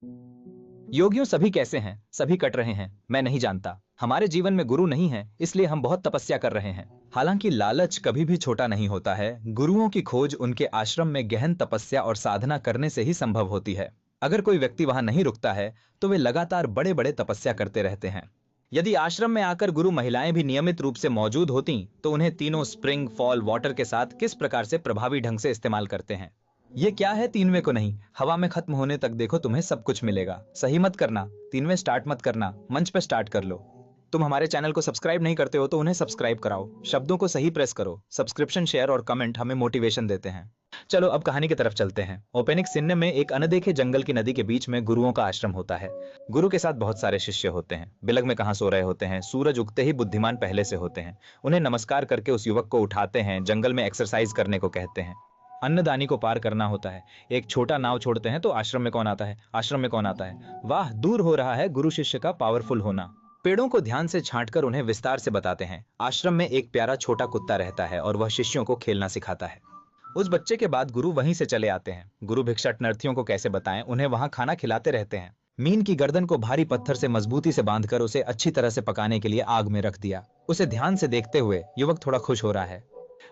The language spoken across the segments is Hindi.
योगियों सभी कैसे हैं? सभी कट रहे हैं। मैं नहीं जानता। हमारे जीवन में गुरु नहीं है, इसलिए हम बहुत तपस्या कर रहे हैं। हालांकि लालच कभी भी छोटा नहीं होता है। गुरुओं की खोज उनके आश्रम में गहन तपस्या और साधना करने से ही संभव होती है। अगर कोई व्यक्ति वहां नहीं रुकता है तो वे लगातार बड़े बड़े तपस्या करते रहते हैं। यदि आश्रम में आकर गुरु महिलाएं भी नियमित रूप से मौजूद होती तो उन्हें तीनों स्प्रिंग फॉल वाटर के साथ किस प्रकार से प्रभावी ढंग से इस्तेमाल करते हैं। ये क्या है? तीनवे को नहीं, हवा में खत्म होने तक देखो, तुम्हें सब कुछ मिलेगा। सही मत करना, तीनवे स्टार्ट मत करना, मंच पे स्टार्ट कर लो। तुम हमारे चैनल को सब्सक्राइब नहीं करते हो तो उन्हें सब्सक्राइब कराओ। शब्दों को सही प्रेस करो। सब्सक्रिप्शन, शेयर और कमेंट हमें मोटिवेशन देते हैं। चलो अब कहानी की तरफ चलते हैं। ओपेनिक सिन्ने में एक अनदेखे जंगल की नदी के बीच में गुरुओं का आश्रम होता है। गुरु के साथ बहुत सारे शिष्य होते हैं। बिलग में कहां सो रहे होते हैं। सूरज उगते ही बुद्धिमान पहले से होते हैं। उन्हें नमस्कार करके उस युवक को उठाते हैं। जंगल में एक्सरसाइज करने को कहते हैं। अन्नदानी को पार करना होता है। एक छोटा नाव छोड़ते हैं तो आश्रम में कौन आता है? आश्रम में कौन आता है? वाह, दूर हो रहा है गुरु शिष्य का पावरफुल होना। पेड़ों को ध्यान से छांटकर उन्हें विस्तार से बताते हैं। आश्रम में एक प्यारा छोटा कुत्ता रहता है और वह शिष्यों को खेलना सिखाता है। उस बच्चे के बाद गुरु वहीं से चले आते हैं। गुरु भिक्षाटनर्थियों को कैसे बताएं, उन्हें वहां खाना खिलाते रहते हैं। मीन की गर्दन को भारी पत्थर से मजबूती से बांधकर उसे अच्छी तरह से पकाने के लिए आग में रख दिया। उसे ध्यान से देखते हुए युवक थोड़ा खुश हो रहा है।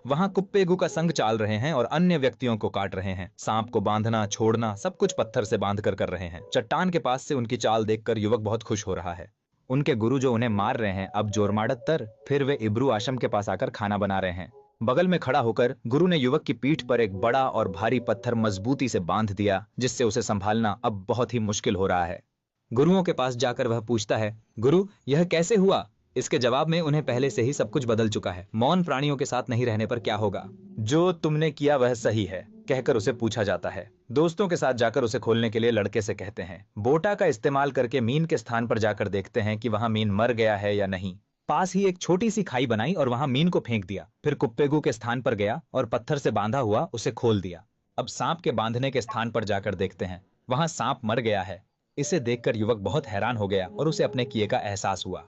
वहां कुप्पेगु का संग चाल रहे हैं और अन्य व्यक्तियों को काट रहे हैं। सांप को बांधना छोड़ना सब कुछ पत्थर से बांधकर कर रहे हैं। चट्टान के पास से उनकी चाल देखकर युवक बहुत खुश हो रहा है। उनके गुरु जो उन्हें मार रहे हैं अब जोरमाड़त। फिर वे इब्रू आश्रम के पास आकर खाना बना रहे हैं। बगल में खड़ा होकर गुरु ने युवक की पीठ पर एक बड़ा और भारी पत्थर मजबूती से बांध दिया, जिससे उसे संभालना अब बहुत ही मुश्किल हो रहा है। गुरुओं के पास जाकर वह पूछता है, गुरु यह कैसे हुआ? इसके जवाब में उन्हें पहले से ही सब कुछ बदल चुका है। मौन प्राणियों के साथ नहीं रहने पर क्या होगा? जो तुमने किया वह सही है, कहकर उसे पूछा जाता है। दोस्तों के साथ जाकर उसे खोलने के लिए लड़के से कहते हैं। बोटा का इस्तेमाल करके मीन के स्थान पर जाकर देखते हैं कि वहां मीन मर गया है या नहीं। पास ही एक छोटी सी खाई बनाई और वहां मीन को फेंक दिया। फिर कुप्पेगु के स्थान पर गया और पत्थर से बांधा हुआ उसे खोल दिया। अब सांप के बांधने के स्थान पर जाकर देखते हैं, वहां सांप मर गया है। इसे देखकर युवक बहुत हैरान हो गया और उसे अपने किए का एहसास हुआ।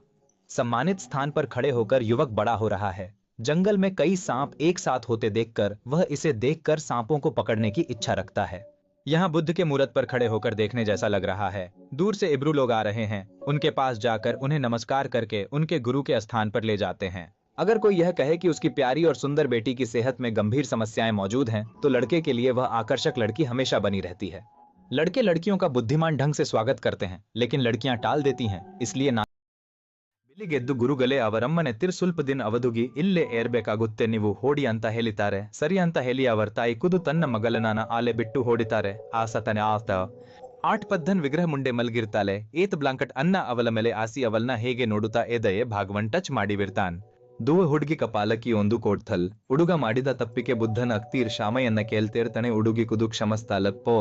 सम्मानित स्थान पर खड़े होकर युवक बड़ा हो रहा है। जंगल में कई सांप एक साथ होते देखकर वह इसे देखकर सांपों को पकड़ने की इच्छा रखता है। यहाँ बुद्ध के मूर्त पर खड़े होकर देखने जैसा लग रहा है। दूर से इब्रू लोग आ रहे हैं। उनके पास जाकर उन्हें नमस्कार करके उनके गुरु के स्थान पर ले जाते हैं। अगर कोई यह कहे कि उसकी प्यारी और सुंदर बेटी की सेहत में गंभीर समस्याएं मौजूद हैं, तो लड़के के लिए वह आकर्षक लड़की हमेशा बनी रहती है। लड़के लड़कियों का बुद्धिमान ढंग से स्वागत करते हैं, लेकिन लड़कियां टाल देती हैं, इसलिए ना ಬಿಲಿಗೆದ್ದು ಗುರುಗಳೇ ಅವರಮ್ಮನೆ ತಿರ್ಸುಲ್ಪ ದಿನ ಅವಧುಗಿ ಇಲ್ಲೇ ಏರ್ಬೇಕಾಗುತ್ತೆ ನೀವು ಹೋಡಿ ಅಂತ ಹೇಳಿತಾರೆ. ಸರಿ ಅಂತ ಹೇಳಿ ಅವರ ತಾಯಿ ಖುದ್ದು ತನ್ನ ಮಗಳನ್ನ ಆಲೆ ಬಿಟ್ಟು ಹೊಡಿತಾರೆ. ಆ ಸತನೆ ಆತ ಆಟ್ ಪದ್ದನ್ ವಿಗ್ರಹ ಮುಂಡೆ ಮಲಗಿರ್ತಾಳೆ. ಏತ್ ಬ್ಲಾಂಕಟ್ ಅನ್ನ ಅವಳ ಮೇಲೆ ಆಸಿ ಅವಳನ್ನ ಹೇಗೆ ನೋಡುತ್ತಾ ಎದೆಯೇ ಭಾಗವನ್ ಟಚ್ ಮಾಡಿಬಿಡ್ತಾನ್. ದುವ ಹುಡುಗಿ ಕಪಾಲಕಿ ಒಂದು ಕೋಡ್ಥಲ್. ಹುಡುಗ ಮಾಡಿದ ತಪ್ಪಿಗೆ ಬುದ್ಧನ ಅಕ್ತೀರ್ ಶಾಮಯ್ಯನ್ನ ಕೇಳ್ತಿರ್ತಾನೆ. ಹುಡುಗಿ ಕುದು ಕ್ಷಮಸ್ತಾಳ. ಪೋ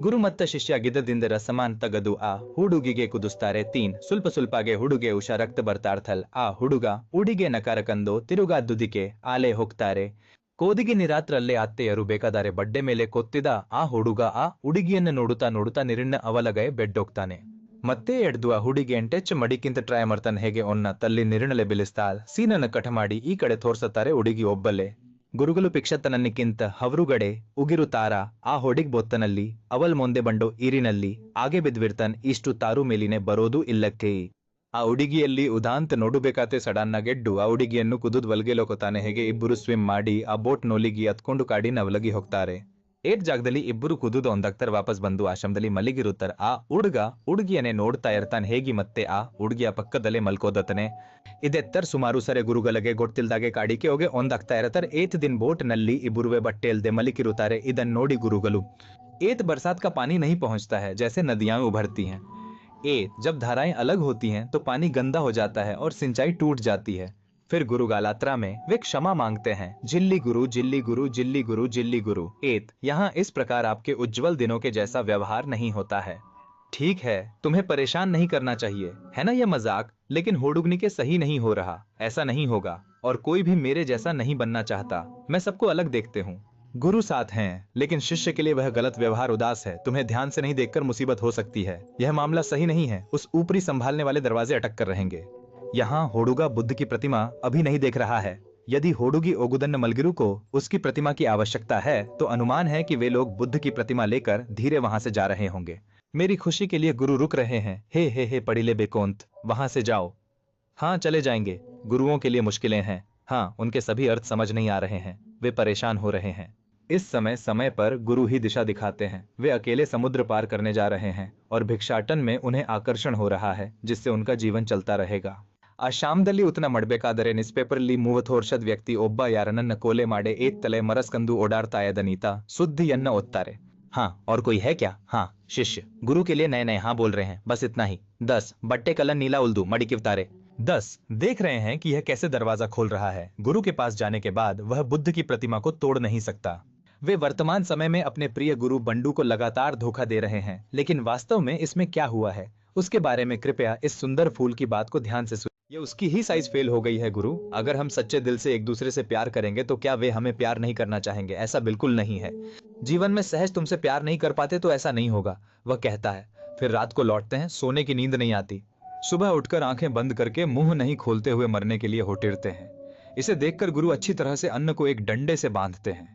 ಗುರು ಮತ್ತ ಶಿಷ್ಯ ಗಿದ್ದದಿಂದ ಸಮಾನ್ ತಗದು ಆ ಹುಡುಗಿಗೆ ಕುದಿಸ್ತಾರೆ. ತೀನ್ ಸ್ವಲ್ಪ ಸ್ವಲ್ಪಗೆ ಹುಡುಗೆ ಉಷಾ ರಕ್ತ ಬರ್ತಾರ್ಥಲ್. ಆ ಹುಡುಗ ಹುಡುಗೆ ನಕಾರ ಕಂದು ತಿರುಗಾ ದುದಿಕೆ ಆಲೆ ಹೋಗ್ತಾರೆ. ಕೋದಿಗೆ ನಿರಾತ್ರಲ್ಲೇ ಅತ್ತೆಯರು ಬೇಕಾದರೆ ಬಡ್ಡೆ ಮೇಲೆ ಕೊತ್ತಿದ ಆ ಹುಡುಗ ಆ ಹುಡುಗಿಯನ್ನು ನೋಡುತ್ತಾ ನೋಡುತ್ತಾ ನಿರಿಣ್ಣ ಅವಲಗೈ ಬೆಡ್ಡೋಗ್ತಾನೆ. ಮತ್ತೆ ಎಡ್ದು ಆ ಹುಡುಗಿ ಎಂಟೆಚ್ಚ ಮಡಿಕಿಂತ ಟ್ರೈ ಮಾಡ್ತಾನೆ. ಹೇಗೆ ಒನ್ನ ತಲ್ಲಿ ನಿರಿಣಲೆ ಬಿಲಿಸ್ತಾಲ್. ಸೀನನ್ನ ಕಟ ಮಾಡಿ ಈ ಕಡೆ ತೋರ್ಸತ್ತಾರೆ ಹುಡುಗಿ ಒಬ್ಬಲ್ಲೇ. ಗುರುಗಳು ಪಿಕ್ಷತನನ್ನಿಕ್ಕಿಂತ ಹವರುಗಡೆ ಉಗಿರುತ್ತಾರ. ಆ ಹೊಡಿಗ್ ಬೊತ್ತನಲ್ಲಿ ಅವಲ್ ಮುಂದೆ ಬಂಡು ಈರಿನಲ್ಲಿ ಆಗೆ ಬಿದ್ವಿರ್ತನ್. ಇಷ್ಟು ತಾರು ಮೇಲಿನೆ ಬರೋದು ಇಲ್ಲಕ್ಕೆ. ಆ ಹುಡುಗಿಯಲ್ಲಿ ಉದಾಂತ ನೋಡಬೇಕಾತೆ ಸಡನ್ನ ಗೆಡ್ಡು ಆ ಹುಡುಗಿಯನ್ನು ಕುದುದ್ ವಲ್ಗೆಲೋಕೋತಾನೆ. ಹೇಗೆ ಇಬ್ಬರು ಸ್ವಿಮ್ ಮಾಡಿ ಆ ಬೋಟ್ ನೋಲಿಗಿ ಹತ್ಕೊಂಡು ಕಾಡಿ ನವಲಗಿ ಹೋಗ್ತಾರೆ. ಏಟ್ ಜಾಗದಲ್ಲಿ ಇಬ್ಬರು ಕುದುದು ಒಂದಾಗ್ತಾರೆ. ವಾಪಸ್ ಬಂದು ಆಶ್ರಮದಲ್ಲಿ ಮಲಗಿರುತ್ತಾರೆ. ಆ ಹುಡುಗ ಹುಡುಗಿಯನ್ನೇ ನೋಡ್ತಾ ಇರ್ತಾನೆ. ಹೇಗಿ ಮತ್ತೆ ಆ ಹುಡುಗಿಯ ಪಕ್ಕದಲ್ಲೇ ಮಲ್ಕೋದತನೆ. ಇದೆತ್ತರ್ ಸುಮಾರು ಸರೆ ಗುರುಗಳಿಗೆ ಗೊತ್ತಿಲ್ದಾಗೆ ಕಾಡಿಕೆ ಹೋಗಿ ಒಂದಾಗ್ತಾ ಇರ್ತಾರೆ. ಏತ್ ದಿನ ಬೋಟ್ ನಲ್ಲಿ ಇಬ್ಬರುವೆ ಬಟ್ಟೆ ಇಲ್ದೆ ಮಲಿಕಿರುತ್ತಾರೆ. ಇದನ್ನ ನೋಡಿ ಗುರುಗಳು ಏತ್ बरसात का पानी नहीं पहुंचता है जैसे नदियां उभरती हैं। जब धाराएं अलग होती हैं तो पानी गंदा हो जाता है और सिंचाई टूट जाती है। फिर गुरु गालात्रा में वे क्षमा मांगते हैं। जिल्ली गुरु जिल्ली गुरु जिल्ली गुरु जिल्ली गुरु। यहाँ इस प्रकार आपके उज्जवल दिनों के जैसा व्यवहार नहीं होता है। ठीक है, तुम्हें परेशान नहीं करना चाहिए, है ना ये मजाक? लेकिन होडुगनी के सही नहीं हो रहा। ऐसा नहीं होगा और कोई भी मेरे जैसा नहीं बनना चाहता। मैं सबको अलग देखते हूँ। गुरु साथ हैं, लेकिन शिष्य के लिए वह गलत व्यवहार उदास है। तुम्हें ध्यान से नहीं देखकर मुसीबत हो सकती है। यह मामला सही नहीं है। उस ऊपरी संभालने वाले दरवाजे अटक कर रहेंगे। यहाँ होडुगा बुद्ध की प्रतिमा अभी नहीं देख रहा है। यदि होडुगी ओगुदन्न मलगिरू को उसकी प्रतिमा की आवश्यकता है तो अनुमान है कि वे लोग बुद्ध की प्रतिमा लेकर धीरे वहां से जा रहे होंगे। मेरी खुशी के लिए गुरु रुक रहे हैं। हे पड़ीले बेकोंत, वहां से जाओ। हाँ चले जाएंगे। गुरुओं के लिए मुश्किलें हैं। हाँ, उनके सभी अर्थ समझ नहीं आ रहे हैं। वे परेशान हो रहे हैं। इस समय समय पर गुरु ही दिशा दिखाते हैं। वे अकेले समुद्र पार करने जा रहे हैं और भिक्षाटन में उन्हें आकर्षण हो रहा है, जिससे उनका जीवन चलता रहेगा। ಆ ಶಾಮದಲ್ಲಿ ಉತನ ಮಾಡಬೇಕಾದರೆ ನಿಸ್ಪೇಪರ್ಲಿ 30 ವರ್ಷದ ವ್ಯಕ್ತಿ ಒಬ್ಬ ಯಾರನ್ನ कोले माडे एक तले मरस्कंदू ओडारता दनीता सुद्धियन्न ओत्तारे। हाँ, और कोई है क्या? हाँ, शिष्य गुरु के लिए नए नए हाँ बोल रहे हैं, बस इतना ही। 10 बट्टे कलन नीला उल्दू मडिकिवतारे। 10 देख रहे हैं कि यह कैसे दरवाजा खोल रहा है। गुरु के पास जाने के बाद वह बुद्ध की प्रतिमा को तोड़ नहीं सकता। वे वर्तमान समय में अपने प्रिय गुरु बंडू को लगातार धोखा दे रहे हैं, लेकिन वास्तव में इसमें क्या हुआ है उसके बारे में कृपया इस सुंदर फूल की बात को ध्यान से सुनिए। ये उसकी ही साइज फेल हो गई है गुरु। अगर हम सच्चे दिल से एक दूसरे से प्यार करेंगे तो क्या वे हमें प्यार नहीं करना चाहेंगे? ऐसा बिल्कुल नहीं है। जीवन में सहज तुमसे प्यार नहीं कर पाते तो ऐसा नहीं होगा, वह कहता है। फिर रात को लौटते हैं, सोने की नींद नहीं आती। सुबह उठकर आंखें बंद करके मुंह नहीं खोलते हुए मरने के लिए होटिरते हैं। इसे देखकर गुरु अच्छी तरह से अन्न को एक डंडे से बांधते हैं।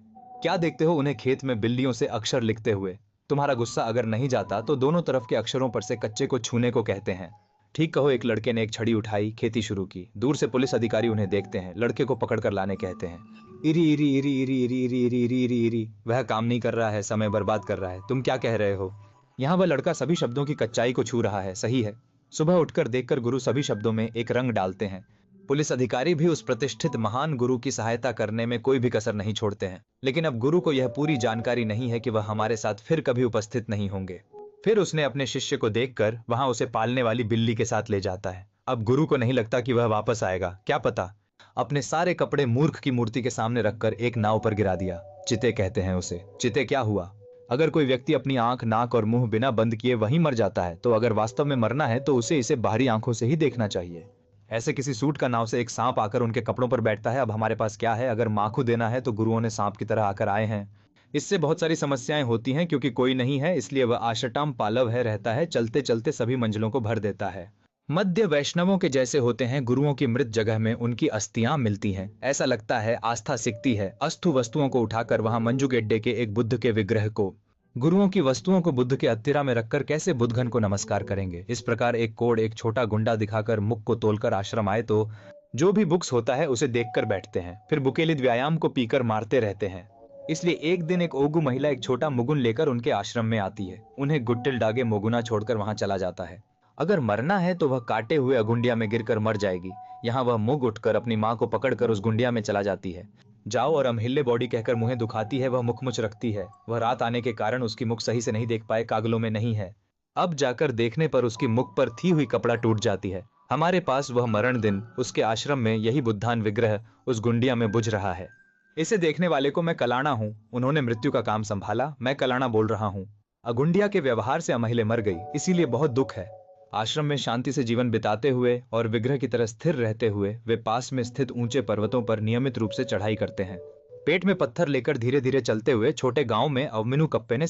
क्या देखते हो उन्हें खेत में बिल्लियों से अक्षर लिखते हुए? तुम्हारा गुस्सा अगर नहीं जाता तो दोनों तरफ के अक्षरों पर से कच्चे को छूने को कहते हैं। ठीक कहो, एक लड़के ने एक छड़ी उठाई, खेती शुरू की। दूर से पुलिस अधिकारी उन्हें देखते हैं, लड़के को पकड़ कर लाने कहते हैं। इरी इरी इरी इरी इरी इरी इरी इरी इरी इरी। वह काम नहीं कर रहा है, समय बर्बाद कर रहा है। तुम क्या कह रहे हो? यहाँ वह लड़का सभी शब्दों की कच्चाई को छू रहा है। सही है। सुबह उठकर देखकर गुरु सभी शब्दों में एक रंग डालते हैं। पुलिस अधिकारी भी उस प्रतिष्ठित महान गुरु की सहायता करने में कोई भी कसर नहीं छोड़ते हैं। लेकिन अब गुरु को यह पूरी जानकारी नहीं है कि वह हमारे साथ फिर कभी उपस्थित नहीं होंगे। फिर उसने अपने शिष्य को देखकर वहां उसे पालने वाली बिल्ली के साथ ले जाता है। अब गुरु को नहीं लगता कि वह वापस आएगा, क्या पता। अपने सारे कपड़े मूर्ख की मूर्ति के सामने रखकर एक नाव पर गिरा दिया। चिते कहते हैं उसे। चिते क्या हुआ? अगर कोई व्यक्ति अपनी आंख, नाक और मुंह बिना बंद किए वहीं मर जाता है तो अगर वास्तव में मरना है तो उसे इसे बाहरी आंखों से ही देखना चाहिए। ऐसे किसी सूट का नाव से एक सांप आकर उनके कपड़ों पर बैठता है। अब हमारे पास क्या है? अगर माखू देना है तो गुरुओं ने सांप की तरह आकर आए हैं। इससे बहुत सारी समस्याएं होती हैं, क्योंकि कोई नहीं है, इसलिए वह आशटाम पालव है रहता है, चलते चलते सभी मंजिलों को भर देता है। मध्य वैष्णवों के जैसे होते हैं। गुरुओं की मृत जगह में उनकी अस्थियां मिलती हैं। ऐसा लगता है आस्था सिकती है। अस्थु वस्तुओं को उठाकर वहां मंजुगेड्डे के एक बुद्ध के विग्रह को, गुरुओं की वस्तुओं को बुद्ध के हत्थिरा में रखकर कैसे बुद्धघन को नमस्कार करेंगे? इस प्रकार एक कोड़, एक छोटा गुंडा दिखाकर मुख को तोलकर आश्रम आए तो जो भी बुक्स होता है उसे देखकर बैठते हैं, फिर बुकेलिद व्यायाम को पीकर मारते रहते हैं। इसलिए एक दिन एक ओगु महिला एक छोटा मुगुन लेकर उनके आश्रम में आती है। उन्हें गुट्टिल डागे मोगुना छोड़कर वहां चला जाता है। अगर मरना है तो वह काटे हुए अगुंडिया में गिरकर मर जाएगी। यहाँ वह मुग उठकर अपनी माँ को पकड़कर उस गुंडिया में चला जाती है। जाओ और अमहिल्ले बॉडी कहकर मुँह दुखाती है। वह मुखमुच रखती है। वह रात आने के कारण उसकी मुख सही से नहीं देख पाए, कागलों में नहीं है। अब जाकर देखने पर उसकी मुख पर थी हुई कपड़ा टूट जाती है। हमारे पास वह मरण दिन उसके आश्रम में यही बुद्धान विग्रह उस गुंडिया में बुझ रहा है। इसे देखने वाले को मैं कलाना हूँ। उन्होंने मृत्यु का काम संभाला, मैं कलाना बोल रहा हूँ। अगुंडिया के व्यवहार से अमहिले मर गई, इसीलिए बहुत दुख है। आश्रम में शांति से जीवन बिताते हुए और विग्रह की तरह स्थिर रहते हुए वे पास में स्थित ऊंचे पर्वतों पर नियमित रूप से चढ़ाई करते हैं। पेट में पत्थर लेकर धीरे धीरे चलते हुए छोटे गांव में अवमिनु कप्पे ने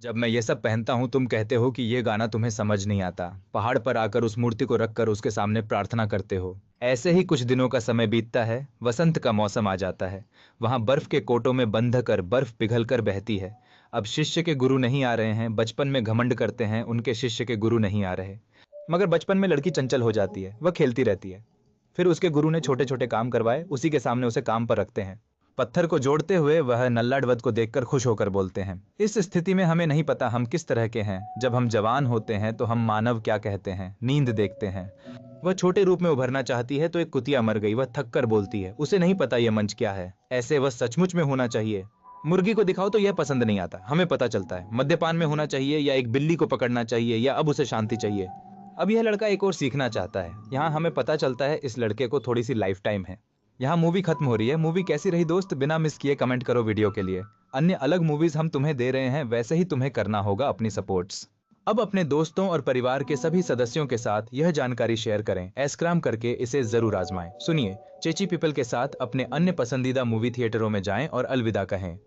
जब मैं ये सब पहनता हूँ तुम कहते हो कि ये गाना तुम्हें समझ नहीं आता। पहाड़ पर आकर उस मूर्ति को रखकर उसके सामने प्रार्थना करते हो। ऐसे ही कुछ दिनों का समय बीतता है। वसंत का मौसम आ जाता है। वहां बर्फ के कोटों में बंध कर बर्फ पिघल कर बहती है। अब शिष्य के गुरु नहीं आ रहे हैं। बचपन में घमंड करते हैं उनके शिष्य के गुरु नहीं आ रहे, मगर बचपन में लड़की चंचल हो जाती है, वह खेलती रहती है। फिर उसके गुरु ने छोटे छोटे काम करवाए, उसी के सामने उसे काम पर रखते हैं। पत्थर को जोड़ते हुए वह नल्लाडवद को देखकर खुश होकर बोलते हैं। इस स्थिति में हमें नहीं पता हम किस तरह के हैं। जब हम जवान होते हैं तो हम मानव क्या कहते हैं, नींद देखते हैं। वह छोटे रूप में उभरना चाहती है तो एक कुतिया मर गई। वह थक कर बोलती है, उसे नहीं पता यह मंच क्या है। ऐसे वह सचमुच में होना चाहिए। मुर्गी को दिखाओ तो यह पसंद नहीं आता, हमें पता चलता है। मद्यपान में होना चाहिए या एक बिल्ली को पकड़ना चाहिए या अब उसे शांति चाहिए। अब यह लड़का एक और सीखना चाहता है। यहाँ हमें पता चलता है इस लड़के को थोड़ी सी लाइफ टाइम है। यहाँ मूवी खत्म हो रही है। मूवी कैसी रही दोस्त? बिना मिस किए कमेंट करो वीडियो के लिए। अन्य अलग मूवीज हम तुम्हें दे रहे हैं, वैसे ही तुम्हें करना होगा अपनी सपोर्ट्स। अब अपने दोस्तों और परिवार के सभी सदस्यों के साथ यह जानकारी शेयर करें। एस्क्राम करके इसे जरूर आजमाएं। सुनिए, चेची पीपल के साथ अपने अन्य पसंदीदा मूवी थिएटरों में जाएं और अलविदा कहें।